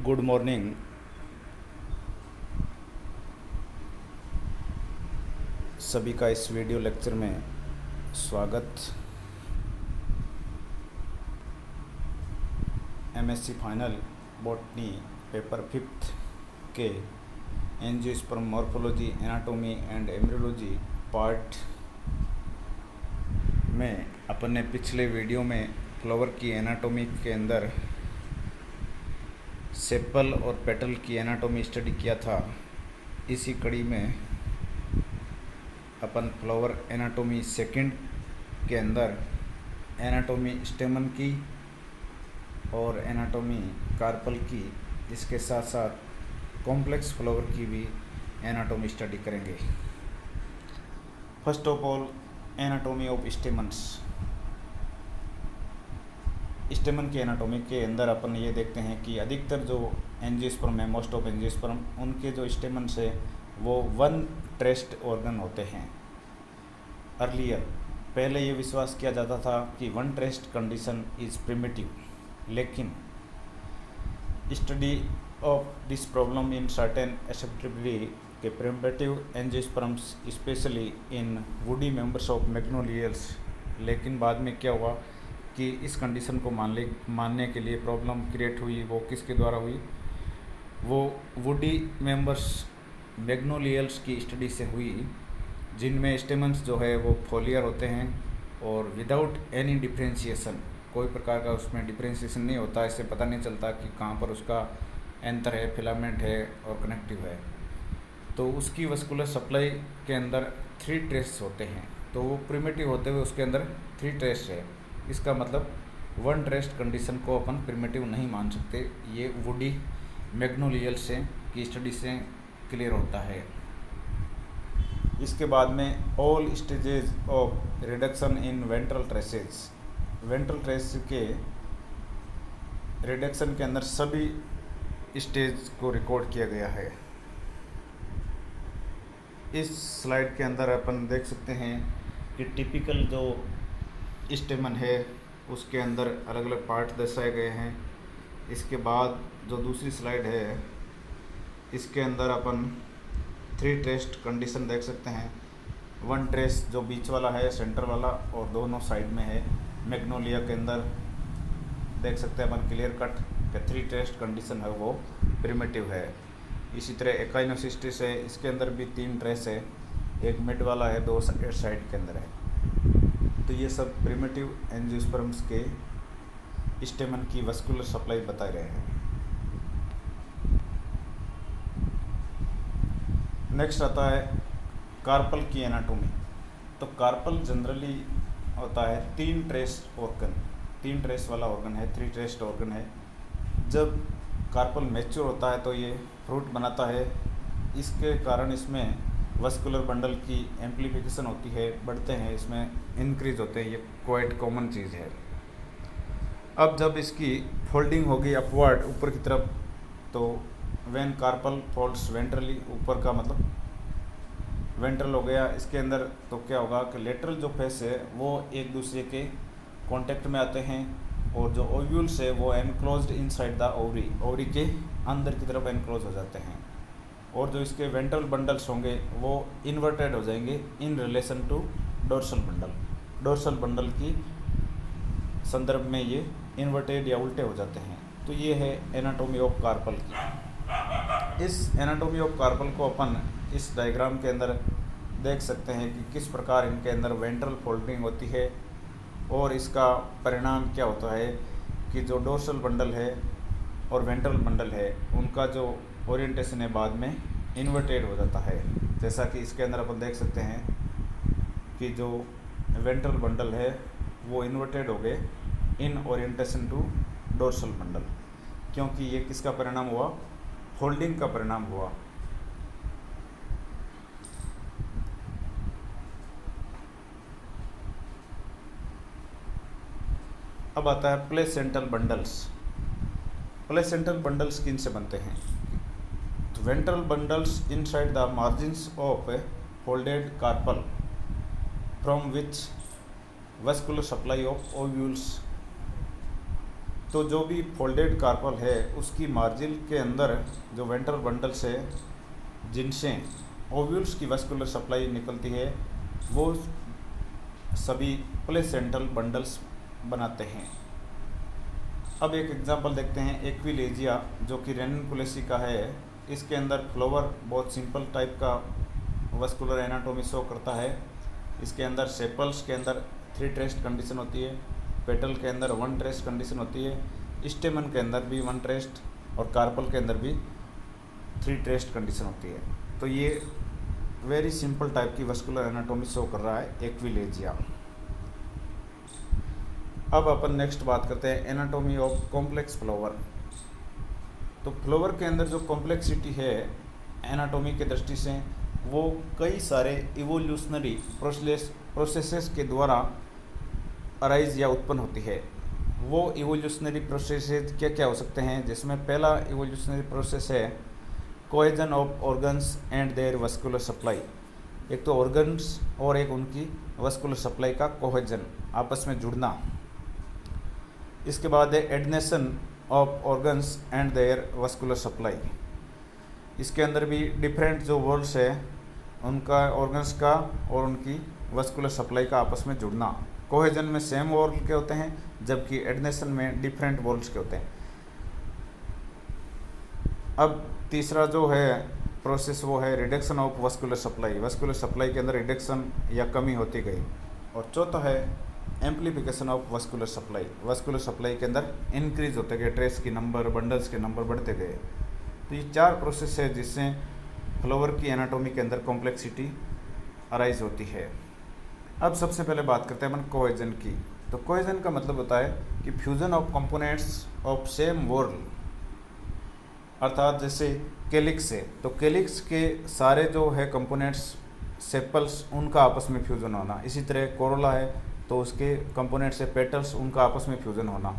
Good morning. सभी का इस वीडियो लेक्चर में स्वागत। एमएससी फाइनल बॉटनी पेपर 5 के angiosperm morphology anatomy and embryology part में अपन ने पिछले वीडियो में फ्लावर की एनाटॉमी के अंदर सेपल और पेटल की एनाटॉमी स्टडी किया था। इसी कड़ी में अपन फ्लावर एनाटॉमी सेकंड के अंदर एनाटॉमी स्टेमन की और एनाटॉमी कार्पल की, इसके साथ साथ कॉम्प्लेक्स फ्लावर की भी एनाटॉमी स्टडी करेंगे। First of all anatomy of stamens. स्टेमन की एनाटॉमी के अंदर अपन ये देखते हैं कि अधिकतर जो एंजियोस्पर्म है, मोस्ट ऑफ एंजियोस्पर्म, उनके जो स्टेमन्स है वो वन ट्रेस्ड ऑर्गन होते हैं। अर्लियर पहले ये विश्वास किया जाता था कि one traced condition is primitive, लेकिन study of this problem in certain acceptably के primitive angiosperms especially in woody members of magnoliales. लेकिन बाद में क्या हुआ कि इस कंडीशन को मानने के लिए प्रॉब्लम क्रिएट हुई। वो किसके द्वारा हुई? वो वुडी मेंबर्स मैग्नोलियल्स की स्टडी से हुई, जिनमें स्टेमन्स जो है वो फोलियर होते हैं और विदाउट एनी डिफ्रेंशिएशन, कोई प्रकार का उसमें डिफ्रेंशिएशन नहीं होता। इससे पता नहीं चलता कि कहाँ पर उसका एंथर है, फिलामेंट है और कनेक्टिव है। तो उसकी वस्कुलर सप्लाई के अंदर 3 ट्रेस होते हैं, तो वो प्रिमिटिव होते हुए उसके अंदर 3 ट्रेस है। इसका मतलब वन ट्रेस्ड कंडीशन को अपन प्रिमिटिव नहीं मान सकते। ये वुडी मैग्नोलियल से की स्टडी से क्लियर होता है। इसके बाद में all stages of reduction in ventral traces. Ventral trace के रिडक्शन के अंदर सभी स्टेज को रिकॉर्ड किया गया है। इस स्लाइड के अंदर अपन देख सकते हैं कि टिपिकल जो स्टेमन है उसके अंदर अलग अलग पार्ट दर्शाए गए हैं। इसके बाद जो दूसरी स्लाइड है, इसके अंदर अपन 3 ट्रेस्ड कंडीशन देख सकते हैं। वन ट्रेस जो बीच वाला है, सेंटर वाला, और दोनों साइड में है। मैग्नोलिया के अंदर देख सकते हैं अपन क्लियर कट कि 3 ट्रेस्ड कंडीशन है वो प्रिमिटिव है। इसी तरह एकाइनोसिस्टिस है, इसके अंदर भी 3 ट्रेस है, एक मिड वाला है, 2 साइड के अंदर है। तो ये सब प्रिमिटिव एंजियोस्पर्म्स के स्टेमन की वस्कुलर सप्लाई बता रहे हैं। नेक्स्ट आता है कार्पल की एनाटॉमी। तो कार्पल जनरली होता है 3 ट्रेस ऑर्गन, 3 ट्रेस वाला ऑर्गन है, 3 ट्रेस्ड ऑर्गन है। जब कार्पल मैच्योर होता है तो ये फ्रूट बनाता है। इसके कारण इसमें वस्कुलर बंडल की एम्प्लीफिकेशन होती है, बढ़ते हैं, इसमें इंक्रीज होते हैं। ये क्वाइट कॉमन चीज़ है। अब जब इसकी फोल्डिंग होगी अपवर्ड, ऊपर की तरफ, तो व्हेन कार्पल फोल्ड्स वेंट्रली, ऊपर का मतलब वेंट्रल हो गया इसके अंदर, तो क्या होगा कि लेटरल जो फेस है वो एक दूसरे के कांटेक्ट में आते हैं, और जो ओव्यूल्स है वो enclosed inside the ovary, ovary के अंदर की तरफ एनक्लोज हो जाते हैं। और जो इसके वेंट्रल बंडल्स होंगे वो इन्वर्टेड हो जाएंगे in relation to dorsal bundle. Dorsal bundle की संदर्भ में ये इन्वर्टेड या उल्टे हो जाते हैं। तो ये है एनाटॉमी ऑफ कार्पल की। इस एनाटॉमी ऑफ कार्पल को अपन इस डायग्राम के अंदर देख सकते हैं कि किस प्रकार इनके अंदर वेंट्रल फोल्डिंग होती है, और इसका परिणाम क्या होता है कि जो डोर्सल बंडल है और वेंट्रल बंडल है उनका जो ओरिएंटेशन है बाद में इन्वर्टेड हो जाता है। जैसा कि इसके अंदर अपन देख सकते हैं कि जो वेंट्रल बंडल है वो इन्वर्टेड हो गए इन ओरिएंटेशन टू डोर्सल बंडल, क्योंकि ये किसका परिणाम हुआ? फोल्डिंग का परिणाम हुआ। अब आता है प्लेसेंटल बंडल्स। प्लेसेंटल बंडल्स किन से बनते हैं? Ventral bundles inside the margins of a folded carpel, from which vascular supply of ovules तो जो भी फोल्डेड कार्पल है उसकी मार्जिन के अंदर जो वेंट्रल बंडल्स है जिनसे ओव्यूल्स की वस्कुलर सप्लाई निकलती है वो सभी प्लेसेंटल बंडल्स बनाते हैं। अब एक एग्जांपल देखते हैं एक्विलेजिया जो कि रेनिकुलेसी का है। इसके अंदर फ्लावर बहुत सिंपल टाइप का वस्कुलर एनाटोमी शो करता है। इसके अंदर सेपल्स के अंदर 3 ट्रेस्ड कंडीशन होती है, पेटल के अंदर 1 ट्रेस्ड कंडीशन होती है, स्टेमन के अंदर भी 1 ट्रेस्ड और कार्पल के अंदर भी 3 ट्रेस्ड कंडीशन होती है। तो ये वेरी सिंपल टाइप की वस्कुलर एनाटोमी शो कर रहा है एक्विलेजिया। अब अपन नेक्स्ट बात करते हैं एनाटोमी ऑफ कॉम्प्लेक्स फ्लावर। तो फ्लावर के अंदर जो कॉम्प्लेक्सिटी है एनाटोमी के दृष्टि से वो कई सारे इवोल्यूशनरी प्रोसेसेस के द्वारा अराइज या उत्पन्न होती है। वो इवोल्यूशनरी प्रोसेसेस क्या क्या हो सकते हैं, जिसमें पहला इवोल्यूशनरी प्रोसेस है cohesion of organs and their vascular supply. एक तो ऑर्गन्स और एक उनकी वस्कुलर सप्लाई का कोहेजन, आपस में जुड़ना। इसके बाद है adnation of organs and their vascular supply. इसके अंदर भी डिफरेंट जो वॉल्स है उनका ऑर्गन्स का और उनकी वस्कुलर सप्लाई का आपस में जुड़ना। कोहेजन में सेम वॉल के होते हैं जबकि एडनेशन में डिफरेंट वॉल्स के होते हैं। अब तीसरा जो है प्रोसेस वो है reduction of vascular supply. Vascular supply के अंदर रिडक्शन या कमी होती गई। और चौथा है amplification of vascular supply. Vascular supply के अंदर इंक्रीज होते गए, ट्रेस की नंबर, बंडल्स के नंबर बढ़ते गए। तो ये 4 प्रोसेस है जिससे फ्लावर की एनाटोमी के अंदर कॉम्प्लेक्सिटी अराइज होती है। अब सबसे पहले बात करते हैं अपन कोहेजन की। तो कोहेजन का मतलब होता है कि fusion of components of same wall, अर्थात जैसे कैलिक्स है तो कैलिक्स के सारे जो है कंपोनेंट्स सेपल्स उनका आपस में फ्यूजन होना। इसी तरह कोरोला है तो उसके कंपोनेंट से पेटल्स उनका आपस में फ्यूजन होना।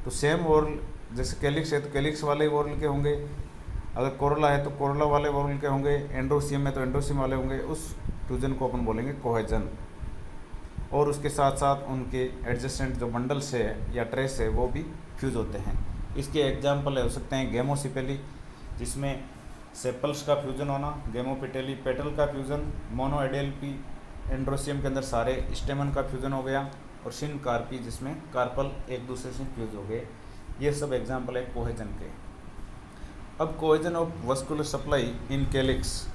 तो सेम वॉर्ल, जैसे कैलिक्स है तो कैलिक्स वाले वॉर्ल के होंगे, अगर कोरोला है तो कोरोला वाले वॉर्ल के होंगे, एंड्रोसियम है तो एंड्रोसियम वाले होंगे। उस फ्यूजन को अपन बोलेंगे कोहेजन। और उसके साथ साथ उनके एडजेसेंट जो बंडल्स है या ट्रेस है वो भी फ्यूज होते हैं। इसके एग्जाम्पल हो सकते हैं गेमोसिपेली जिसमें सेपल्स का फ्यूजन होना, गेमोपिटेली पेटल का फ्यूजन, मोनोएडेल्पी एंड्रोसियम के अंदर सारे स्टेमन का फ्यूजन हो गया, और सिनकार्पी जिसमें कार्पल एक दूसरे से फ्यूज हो गए। ये सब एग्जाम्पल है कोहेजन के। अब cohesion of vascular supply in calyx,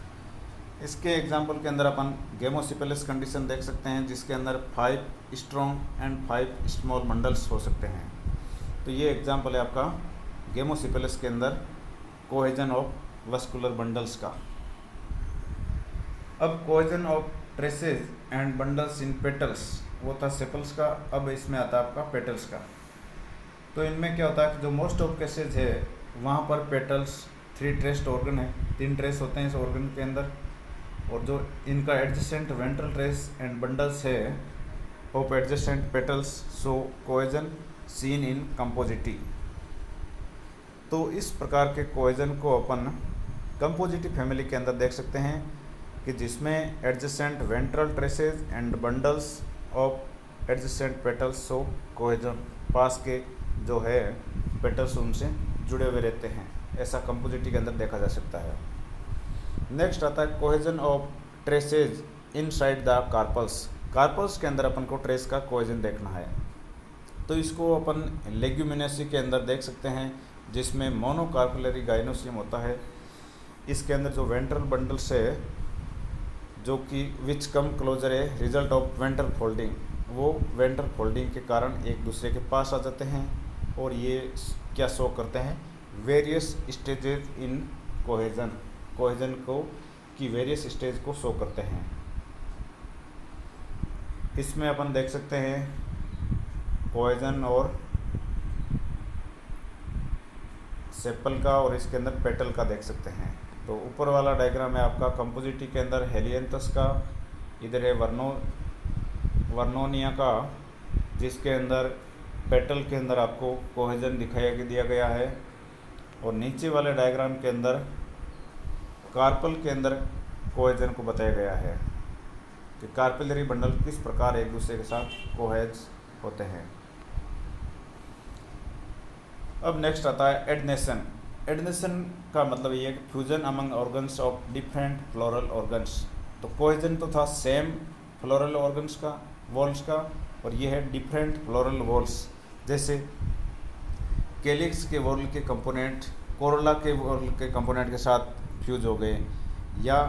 इसके एग्जाम्पल के अंदर अपन गेमोसिपेलिस कंडीशन देख सकते हैं जिसके अंदर 5 स्ट्रॉन्ग एंड 5 स्मॉल बंडल्स हो सकते हैं। तो ये एग्जाम्पल है आपका गेमोसिपेलिस के अंदर कोहेजन ऑफ वस्कुलर बंडल्स का। अब cohesion of traces and bundles in petals, वो था सेपल्स का। अब इसमें आता है आपका पेटल्स का। तो इनमें क्या होता है कि जो मोस्ट ऑफ केसेज है वहाँ पर पेटल्स 3 ट्रेस्ड ऑर्गन है, 3 ट्रेस होते हैं इस ऑर्गन के अंदर, और जो इनका adjacent ventral trace and bundles है of adjacent petals so cohesion seen in compositae. तो इस प्रकार के कोहेजन को अपन कंपोजिटी फैमिली के अंदर देख सकते हैं कि जिसमें adjacent ventral traces and bundles of adjacent petals so cohesion, पास के जो है पेटल्स उनसे जुड़े हुए रहते हैं। ऐसा कंपोजिटी के अंदर देखा जा सकता है। नेक्स्ट आता है cohesion of traces inside the carpels. Carpels के अंदर अपन को ट्रेस का कोहेजन देखना है तो इसको अपन लेग्यूमिनेसी के अंदर देख सकते हैं जिसमें मोनोकार्पुलरी गाइनोसियम होता है। इसके अंदर जो वेंट्रल बंडल्स है जो कि विच कम क्लोजर है रिजल्ट ऑफ वेंट्रल फोल्डिंग, वो वेंट्रल फोल्डिंग के कारण एक दूसरे के पास आ जाते हैं और ये क्या शो करते हैं, various stages in cohesion, cohesion को की वेरियस स्टेज को शो करते हैं। इसमें अपन देख सकते हैं कोहेजन और सेपल का, और इसके अंदर पेटल का देख सकते हैं। तो ऊपर वाला डायग्राम है आपका कंपोजिटी के अंदर हेलियंथस का, इधर है वर्नोनिया का जिसके अंदर पेटल के अंदर आपको कोहेजन दिया गया है, और नीचे वाले डायग्राम के अंदर कार्पल के अंदर कोहेजन को बताया गया है कि कार्पिलरी बंडल किस प्रकार एक दूसरे के साथ कोहेज होते हैं। अब नेक्स्ट आता है एडनेशन। एडनेशन का मतलब ये है कि fusion among organs of different floral organs. तो कोहेजन तो था सेम फ्लोरल ऑर्गन्स का, वॉल्स का, और ये है डिफरेंट फ्लोरल वॉल्स। जैसे कैलिक्स के वॉल के कंपोनेंट कोरोला के वॉल के कंपोनेंट के साथ फ्यूज हो गए, या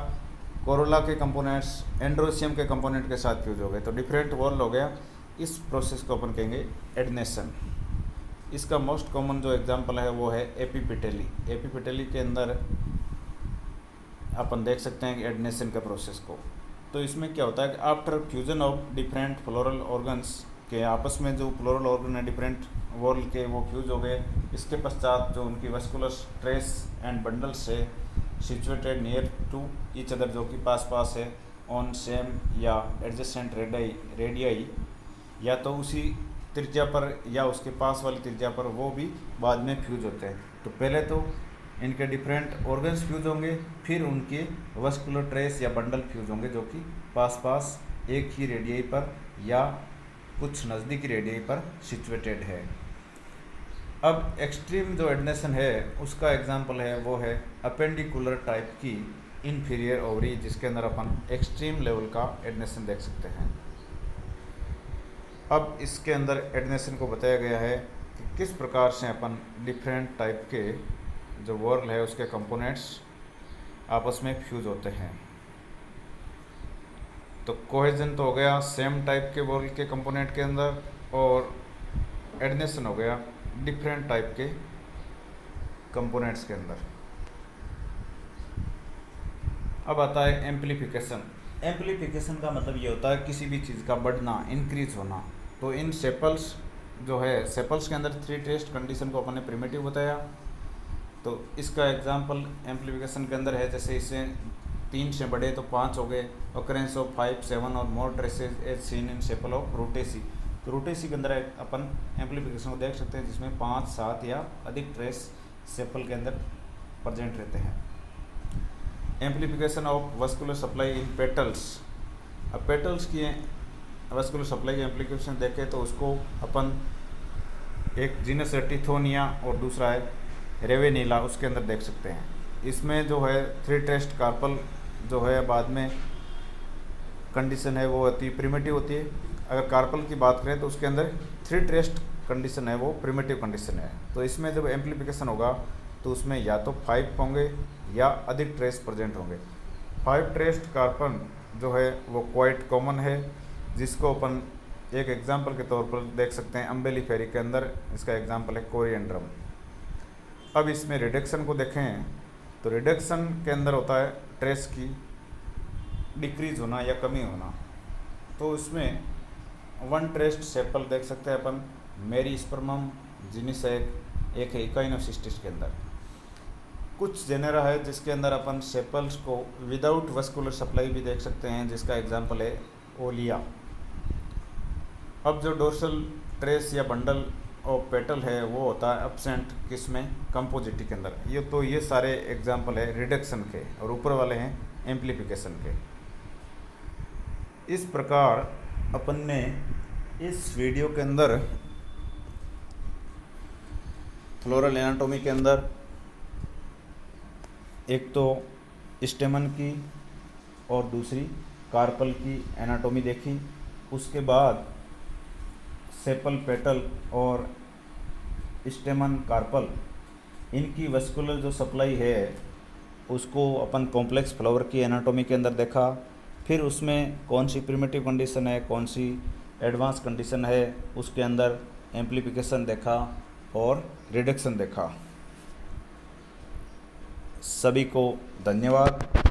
कोरोला के कंपोनेंट्स एंड्रोसियम के कंपोनेंट के साथ फ्यूज हो गए, तो डिफरेंट वॉल हो गया। इस प्रोसेस को अपन कहेंगे एडनेशन। इसका मोस्ट कॉमन जो एग्जांपल है वो है एपिपेटली। एपिपेटली के अंदर अपन देख सकते हैं एडनेशन का प्रोसेस को। तो इसमें क्या होता है कि after fusion of different floral organs के आपस में जो फ्लोरल ऑर्गन है डिफरेंट वॉल के वो फ्यूज हो गए। इसके पश्चात जो उनकी वस्कुलर ट्रेस एंड बंडल्स है situated near to each other, जो कि पास पास है, ऑन सेम या एडजेसेंट रेडियाई, या तो उसी त्रिज्या पर या उसके पास वाली त्रिज्या पर, वो भी बाद में फ्यूज होते हैं। तो पहले तो इनके डिफरेंट ऑर्गन्स फ्यूज होंगे, फिर उनके वस्कुलर ट्रेस या बंडल फ्यूज होंगे जो कि पास पास एक ही रेडियाई पर या कुछ नज़दीकी रेडियाई पर सिचुएटेड है। अब एक्सट्रीम जो एडनेशन है उसका एग्जांपल है वो है अपेंडिकुलर टाइप की इन्फीरियर ओवरी, जिसके अंदर अपन एक्सट्रीम लेवल का एडनेशन देख सकते हैं। अब इसके अंदर एडनेशन को बताया गया है कि किस प्रकार से अपन डिफरेंट टाइप के जो वॉल है उसके कंपोनेंट्स आपस में फ्यूज होते हैं। तो कोहेजन तो हो गया सेम टाइप के वॉल के कंपोनेंट के अंदर, और एडनेशन हो गया डिफरेंट टाइप के कंपोनेंट्स के अंदर। अब आता है एम्प्लीफिकेशन। एम्प्लीफिकेशन का मतलब ये होता है किसी भी चीज़ का बढ़ना, इंक्रीज होना। तो इन सेपल्स जो है, सेपल्स के अंदर 3 टेस्ट कंडीशन को अपन ने प्रिमिटिव बताया। तो इसका एग्जांपल एम्प्लीफिकेशन के अंदर है, जैसे इसे 3 से बढ़े तो 5 हो गए, ऑकरेंस ऑफ 5, 7 और more traces as seen in sepal of rutaceae. तो रूटेसी के अंदर अपन एम्प्लीफिकेशन को देख सकते हैं जिसमें 5, 7 या अधिक ट्रेस सेपल के अंदर प्रेजेंट रहते हैं। Amplification of vascular supply in petals. अब पेटल्स की वस्कुलर सप्लाई की एम्प्लीफिकेशन देखें तो उसको अपन एक जीनस है टिथोनिया और दूसरा है रेवेनीला, उसके अंदर देख सकते हैं। इसमें जो है 3 टेस्ट कार्पल जो है बाद में कंडीशन है वो होती प्रिमिटिव होती है। अगर कार्पल की बात करें तो उसके अंदर 3 टेस्ट कंडीशन है वो प्रिमिटिव कंडीशन है। तो इसमें जब एम्प्लीफिकेशन होगा तो उसमें या तो 5 होंगे या अधिक ट्रेस प्रेजेंट होंगे। 5 ट्रेस्ट कार्बन जो है वो क्वाइट कॉमन है, जिसको अपन एक एग्जांपल के तौर पर देख सकते हैं अम्बेलिफेरी के अंदर। इसका एग्जांपल है कोरिएंड्रम। अब इसमें रिडक्शन को देखें तो रिडक्शन के अंदर होता है ट्रेस की डिक्रीज होना या कमी होना। तो इसमें 1 ट्रेस्ट सेपल देख सकते हैं अपन, मेरिस्पर्मम जीनस एक है इकाइनोसिस्टिस के अंदर। कुछ जेनेरा है जिसके अंदर अपन सेपल्स को विदाउट वस्कुलर सप्लाई भी देख सकते हैं, जिसका एग्जांपल है ओलिया। अब जो डोर्सल ट्रेस या बंडल ऑफ पेटल है वो होता है एब्सेंट किसमें, कंपोजिटी के अंदर। ये सारे एग्जांपल है रिडक्शन के, और ऊपर वाले हैं एम्प्लीफिकेशन के। इस प्रकार अपन ने इस वीडियो के अंदर फ्लोरल एनाटॉमी के अंदर एक तो स्टेमन की और दूसरी कार्पल की एनाटॉमी देखी। उसके बाद सेपल, पेटल और स्टेमन, कार्पल, इनकी वस्कुलर जो सप्लाई है उसको अपन कॉम्प्लेक्स फ्लावर की एनाटॉमी के अंदर देखा। फिर उसमें कौन सी प्रिमिटिव कंडीशन है, कौन सी एडवांस कंडीशन है, उसके अंदर एम्प्लीफिकेशन देखा और रिडक्शन देखा। सभी को धन्यवाद।